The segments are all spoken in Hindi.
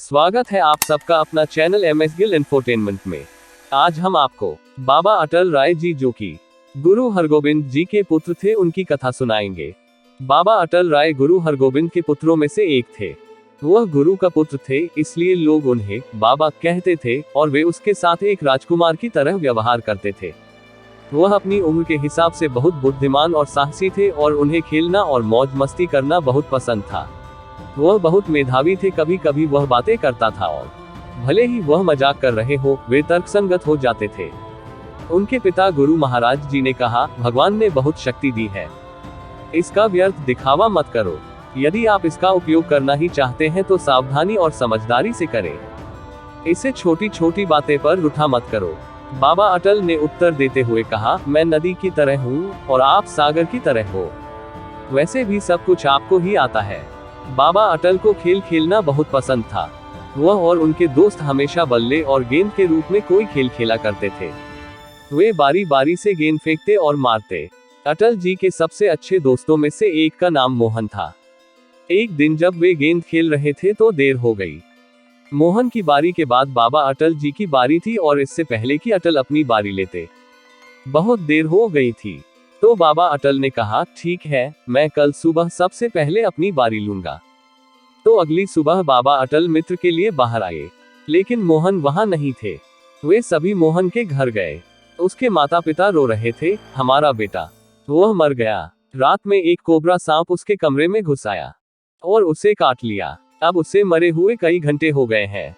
स्वागत है आप सबका अपना चैनल MS गिल इंफोटेनमेंट में। आज हम आपको बाबा अटल राय जी, जो कि गुरु हरगोबिंद जी के पुत्र थे, उनकी कथा सुनाएंगे। बाबा अटल राय गुरु हरगोबिंद के पुत्रों में से एक थे। वह गुरु का पुत्र थे, इसलिए लोग उन्हें बाबा कहते थे और वे उसके साथ एक राजकुमार की तरह व्यवहार करते थे। वह अपनी उम्र के हिसाब से बहुत बुद्धिमान और साहसी थे और उन्हें खेलना और मौज मस्ती करना बहुत पसंद था। वह बहुत मेधावी थे, कभी कभी वह बातें करता था और भले ही वह मजाक कर रहे हो, वे तर्कसंगत हो जाते थे। उनके पिता गुरु महाराज जी ने कहा, भगवान ने बहुत शक्ति दी है, इसका व्यर्थ दिखावा मत करो। यदि आप इसका उपयोग करना ही चाहते हैं तो सावधानी और समझदारी से करें, इसे छोटी छोटी बातें पर रूठा मत करो। बाबा अटल ने उत्तर देते हुए कहा, मैं नदी की तरह हूँ और आप सागर की तरह हो, वैसे भी सब कुछ आपको ही आता है। बाबा अटल को खेल खेलना बहुत पसंद था। वह और उनके दोस्त हमेशा बल्ले और गेंद के रूप में कोई खेल खेला करते थे। वे बारी बारी से गेंद फेंकते और मारते। अटल जी के सबसे अच्छे दोस्तों में से एक का नाम मोहन था। एक दिन जब वे गेंद खेल रहे थे तो देर हो गई। मोहन की बारी के बाद बाबा अटल जी की बारी थी और इससे पहले कि अटल अपनी बारी लेते, बहुत देर हो गई थी। तो बाबा अटल ने कहा, ठीक है, मैं कल सुबह सबसे पहले अपनी बारी लूंगा। तो अगली सुबह बाबा अटल मित्र के लिए बाहर आए, लेकिन मोहन वहां नहीं थे। वे सभी मोहन के घर गए। उसके माता पिता रो रहे थे, हमारा बेटा, वह मर गया। रात में एक कोबरा सांप उसके कमरे में घुस आया और उसे काट लिया। अब उसे मरे हुए कई घंटे हो गए हैं।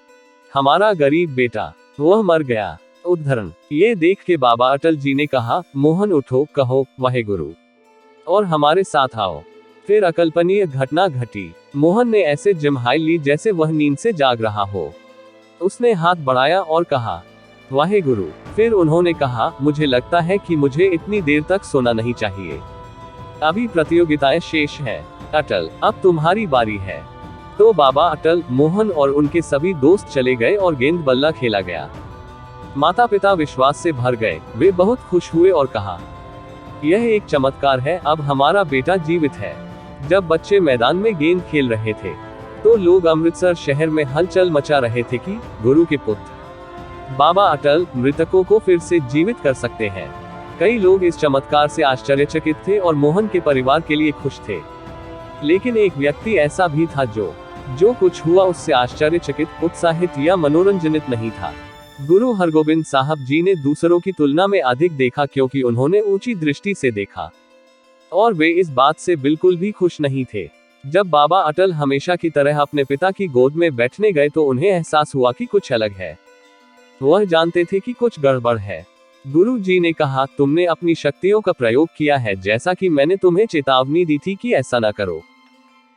हमारा गरीब बेटा, वह मर गया। उद्धरण। ये देख के बाबा अटल जी ने कहा, मोहन उठो, कहो वाहेगुरु और हमारे साथ आओ। फिर अकल्पनीय घटना घटी। मोहन ने ऐसे जम्हाई ली जैसे वह नींद से जाग रहा हो। उसने हाथ बढ़ाया और कहा, वाहेगुरु। फिर उन्होंने कहा, मुझे लगता है कि मुझे इतनी देर तक सोना नहीं चाहिए, अभी प्रतियोगिताएं शेष है। अटल, अब तुम्हारी बारी है। तो बाबा अटल, मोहन और उनके सभी दोस्त चले गए और गेंद बल्ला खेला गया। माता पिता विश्वास से भर गए। वे बहुत खुश हुए और कहा, यह एक चमत्कार है, अब हमारा बेटा जीवित है। जब बच्चे मैदान में गेंद खेल रहे थे तो लोग अमृतसर शहर में हलचल मचा रहे थे कि गुरु के पुत्र बाबा अटल मृतकों को फिर से जीवित कर सकते हैं। कई लोग इस चमत्कार से आश्चर्यचकित थे और मोहन के परिवार के लिए खुश थे। लेकिन एक व्यक्ति ऐसा भी था जो कुछ हुआ उससे आश्चर्यचकित, उत्साहित या मनोरंजनित नहीं था। गुरु हरगोबिंद साहब जी ने दूसरों की तुलना में अधिक देखा, क्योंकि उन्होंने ऊंची दृष्टि से देखा और वे इस बात से बिल्कुल भी खुश नहीं थे। जब बाबा अटल हमेशा की तरह अपने पिता की गोद में बैठने गए तो उन्हें एहसास हुआ कि कुछ अलग है। वह जानते थे कि कुछ गड़बड़ है। गुरु जी ने कहा, तुमने अपनी शक्तियों का प्रयोग किया है, जैसा कि मैंने तुम्हें चेतावनी दी थी कि ऐसा न करो।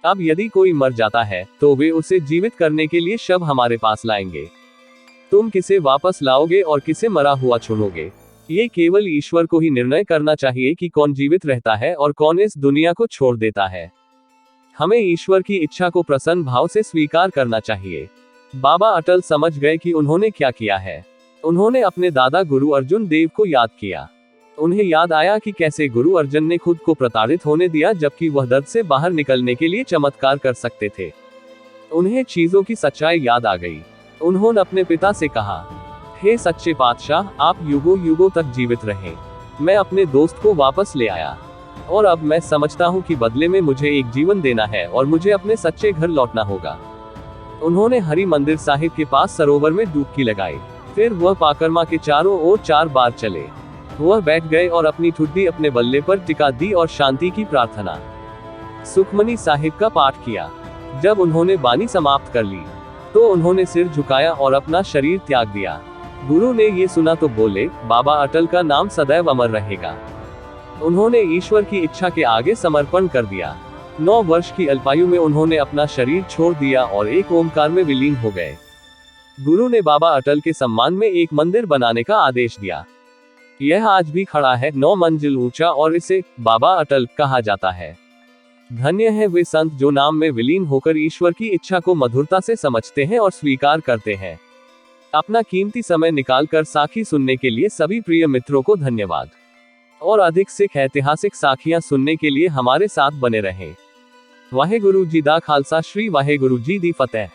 अब यदि कोई मर जाता है तो वे उसे जीवित करने के लिए शव हमारे पास लाएंगे। तुम किसे वापस लाओगे और किसे मरा हुआ छोड़ोगे, ये केवल ईश्वर को ही निर्णय करना चाहिए कि कौन जीवित रहता है और कौन इस दुनिया को छोड़ देता है। हमें ईश्वर की इच्छा को प्रसन्न भाव से स्वीकार करना चाहिए। बाबा अटल समझ गए कि उन्होंने क्या किया है। उन्होंने अपने दादा गुरु अर्जुन देव को याद किया। उन्हें याद आया कि कैसे गुरु अर्जुन ने खुद को प्रताड़ित होने दिया, जबकि वह दर्द से बाहर निकलने के लिए चमत्कार कर सकते थे। उन्हें चीजों की सच्चाई याद आ गई। उन्होंने अपने पिता से कहा, हे सच्चे पातशाह, आप युगों युगों तक जीवित रहें। मैं अपने दोस्त को वापस ले आया और अब मैं समझता हूँ कि बदले में मुझे एक जीवन देना है और मुझे अपने सच्चे घर लौटना होगा। उन्होंने हरि मंदिर साहिब के पास सरोवर में डुबकी लगाई। फिर वह पाकरमा के चारों ओर 4 बार चले। वह बैठ गए और अपनी ठुड्डी अपने बल्ले पर टिका दी और शांति की प्रार्थना, सुखमनी साहिब का पाठ किया। जब उन्होंने बानी समाप्त कर ली तो उन्होंने सिर झुकाया और अपना शरीर त्याग दिया। गुरु ने ये सुना तो बोले, बाबा अटल का नाम सदैव अमर रहेगा। उन्होंने ईश्वर की इच्छा के आगे समर्पण कर दिया। 9 वर्ष की अल्पायु में उन्होंने अपना शरीर छोड़ दिया और एक ओमकार में विलीन हो गए। गुरु ने बाबा अटल के सम्मान में एक मंदिर बनाने का आदेश दिया। यह आज भी खड़ा है, 9 मंजिल ऊंचा, और इसे बाबा अटल कहा जाता है। धन्य है वे संत जो नाम में विलीन होकर ईश्वर की इच्छा को मधुरता से समझते हैं और स्वीकार करते हैं। अपना कीमती समय निकालकर साखी सुनने के लिए सभी प्रिय मित्रों को धन्यवाद। और अधिक सिख ऐतिहासिक साखियां सुनने के लिए हमारे साथ बने रहें। वाहेगुरु जी दा खालसा, श्री वाहेगुरु जी दी फतेह।